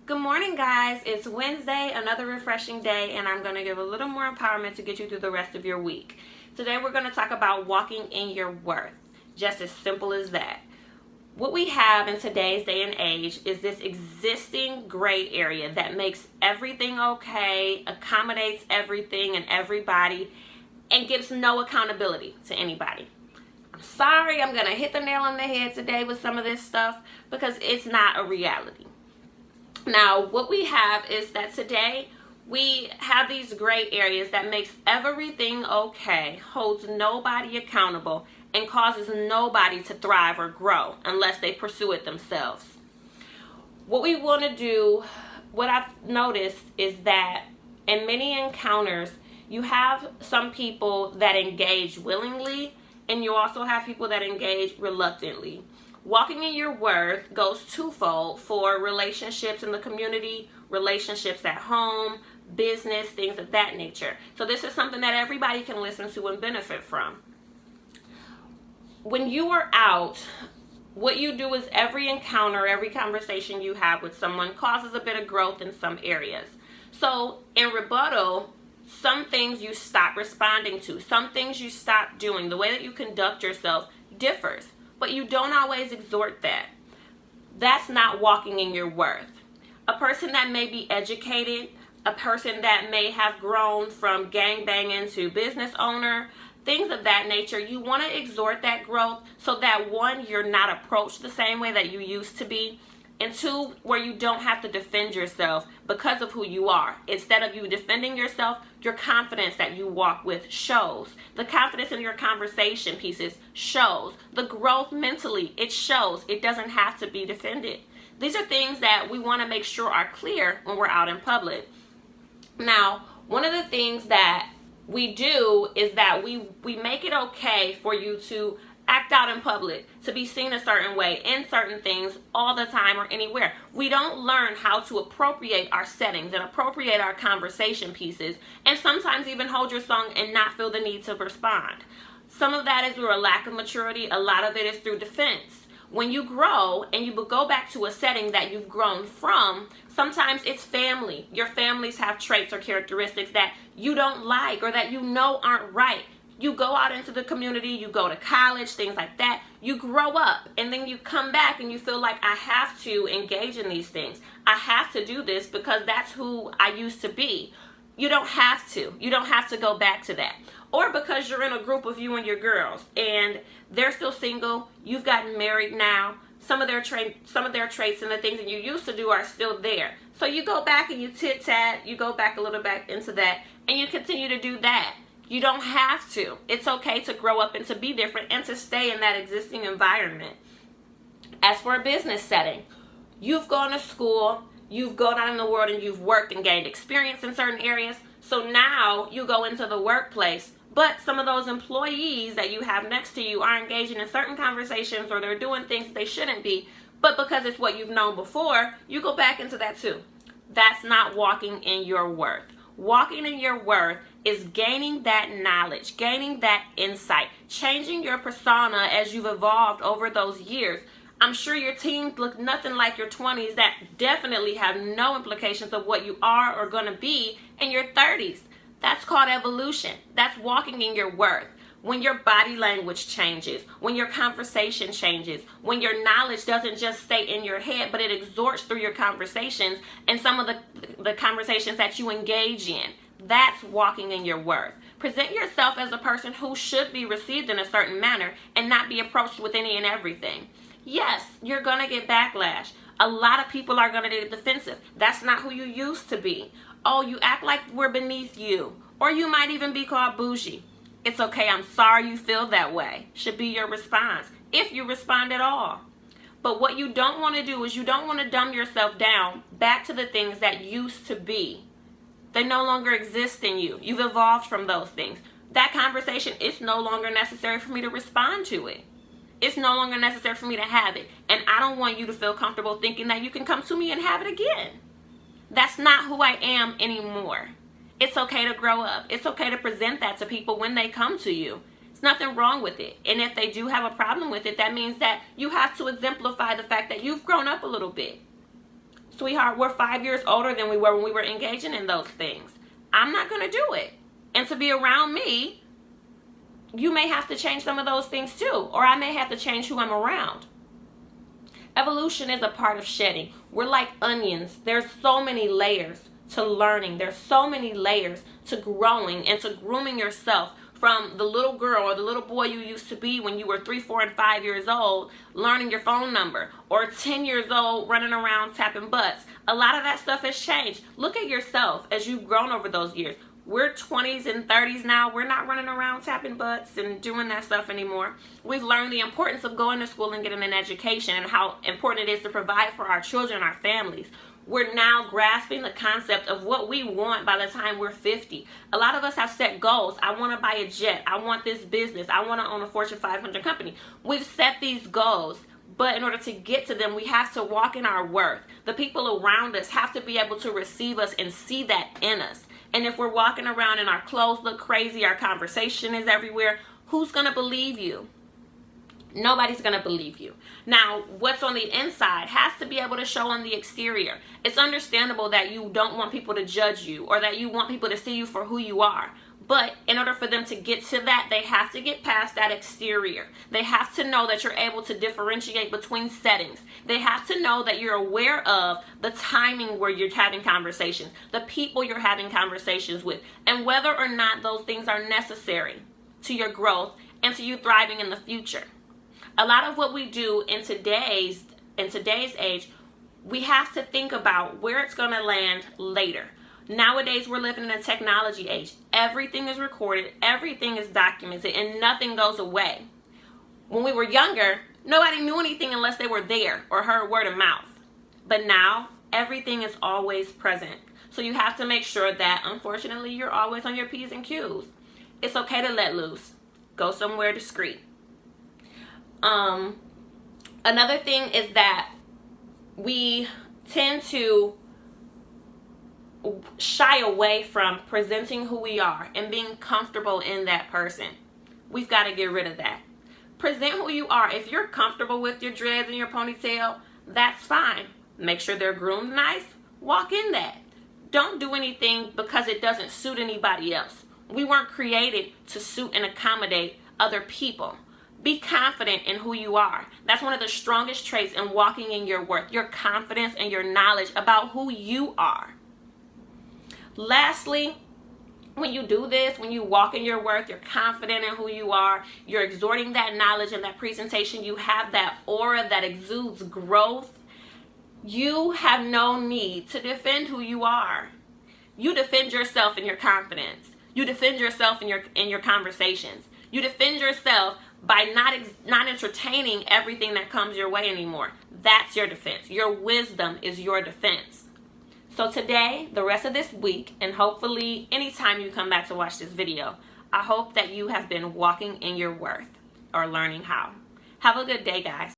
Good morning, guys. It's Wednesday, another refreshing day, and I'm going to give a little more empowerment to get you through the rest of your week. Today, we're going to talk about walking in your worth. Just as simple as that. What we have in today's day and age is this existing gray area that makes everything okay, accommodates everything and everybody, and gives no accountability to anybody. I'm sorry, I'm going to hit the nail on the head today with some of this stuff because it's not a reality. Now, what we have is that today we have these gray areas that makes everything okay, holds nobody accountable, and causes nobody to thrive or grow unless they pursue it themselves. What we want to do, what I've noticed is that in many encounters, you have some people that engage willingly, and you also have people that engage reluctantly. Walking in your worth goes twofold for relationships in the community, relationships at home, business, things of that nature. So this is something that everybody can listen to and benefit from. When you are out, what you do is every encounter, every conversation you have with someone causes a bit of growth in some areas. So in rebuttal, some things you stop responding to, some things you stop doing. The way that you conduct yourself differs. But you don't always exhort that. That's not walking in your worth. A person that may be educated, a person that may have grown from gangbanging to business owner, things of that nature, you want to exhort that growth so that one, you're not approached the same way that you used to be, and two, where you don't have to defend yourself because of who you are. Instead of you defending yourself, your confidence that you walk with shows. The confidence in your conversation pieces shows. The growth mentally, it shows. It doesn't have to be defended. These are things that we want to make sure are clear when we're out in public. Now, one of the things that we do is that we make it okay for you to act out in public, to be seen a certain way in certain things all the time or anywhere. We don't learn how to appropriate our settings and appropriate our conversation pieces, and sometimes even hold your tongue and not feel the need to respond. Some of that is through a lack of maturity. A lot of it is through defense. When you grow and you go back to a setting that you've grown from, sometimes it's family. Your families have traits or characteristics that you don't like or that you know aren't right. You go out into the community, you go to college, things like that. You grow up and then you come back and you feel like I have to engage in these things. I have to do this because that's who I used to be. You don't have to. You don't have to go back to that. Or because you're in a group of you and your girls and they're still single, you've gotten married now. Some of their traits and the things that you used to do are still there. So you go back and you tit-tat, you go back a little back into that and you continue to do that. You don't have to. It's okay to grow up and to be different and to stay in that existing environment. As for a business setting, you've gone to school, you've gone out in the world and you've worked and gained experience in certain areas. So now you go into the workplace, but some of those employees that you have next to you are engaging in certain conversations or they're doing things that they shouldn't be. But because it's what you've known before, you go back into that too. That's not walking in your worth. Walking in your worth is gaining that knowledge, gaining that insight, changing your persona as you've evolved over those years. I'm sure your teens look nothing like your 20s that definitely have no implications of what you are or going to be in your 30s. That's called evolution. That's walking in your worth. When your body language changes, when your conversation changes, when your knowledge doesn't just stay in your head, but it exhorts through your conversations and some of the conversations that you engage in. That's walking in your worth. Present yourself as a person who should be received in a certain manner and not be approached with any and everything. Yes, you're going to get backlash. A lot of people are going to get defensive. That's not who you used to be. Oh, you act like we're beneath you. Or you might even be called bougie. It's okay, I'm sorry you feel that way, should be your response, if you respond at all. But what you don't want to do is you don't want to dumb yourself down back to the things that used to be. They no longer exist in you. You've evolved from those things. That conversation, it's no longer necessary for me to respond to it. It's no longer necessary for me to have it. And I don't want you to feel comfortable thinking that you can come to me and have it again. That's not who I am anymore. It's okay to grow up. It's okay to present that to people when they come to you. There's nothing wrong with it. And if they do have a problem with it, that means that you have to exemplify the fact that you've grown up a little bit. Sweetheart, we're 5 years older than we were when we were engaging in those things. I'm not going to do it. And to be around me, you may have to change some of those things too, or I may have to change who I'm around. Evolution is a part of shedding. We're like onions. There's so many layers to learning. There's so many layers to growing and to grooming yourself from the little girl or the little boy you used to be when you were 3, 4, and 5 years old, learning your phone number, or 10 years old running around tapping butts. A lot of that stuff has changed. Look at yourself as you've grown over those years. We're 20s and 30s now. We're not running around tapping butts and doing that stuff anymore. We've learned the importance of going to school and getting an education and how important it is to provide for our children, our families. We're now grasping the concept of what we want by the time we're 50. A lot of us have set goals. I want to buy a jet. I want this business. I want to own a Fortune 500 company. We've set these goals, but in order to get to them, we have to walk in our worth. The people around us have to be able to receive us and see that in us. And if we're walking around and our clothes look crazy, our conversation is everywhere, who's going to believe you? Nobody's going to believe you. Now, what's on the inside has to be able to show on the exterior. It's understandable that you don't want people to judge you or that you want people to see you for who you are. But in order for them to get to that, they have to get past that exterior. They have to know that you're able to differentiate between settings. They have to know that you're aware of the timing where you're having conversations, the people you're having conversations with, and whether or not those things are necessary to your growth and to you thriving in the future. A lot of what we do in today's age, we have to think about where it's going to land later. Nowadays, we're living in a technology age. Everything is recorded, everything is documented, and nothing goes away. When we were younger, nobody knew anything unless they were there or heard word of mouth. But now, everything is always present. So you have to make sure that, unfortunately, you're always on your P's and Q's. It's okay to let loose. Go somewhere discreet. Another thing is that we tend to shy away from presenting who we are and being comfortable in that person. We've got to get rid of that. Present who you are. If you're comfortable with your dreads and your ponytail, that's fine. Make sure they're groomed nice. Walk in that. Don't do anything because it doesn't suit anybody else. We weren't created to suit and accommodate other people. Be confident in who you are. That's one of the strongest traits in walking in your worth. Your confidence and your knowledge about who you are. Lastly, when you do this, when you walk in your worth, you're confident in who you are, you're exhorting that knowledge and that presentation, you have that aura that exudes growth, you have no need to defend who you are. You defend yourself in your confidence. You defend yourself in your conversations. You defend yourself by not entertaining everything that comes your way anymore. That's your defense. Your wisdom is your defense. So today, the rest of this week, and hopefully anytime you come back to watch this video, I hope that you have been walking in your worth or learning how. Have a good day, guys.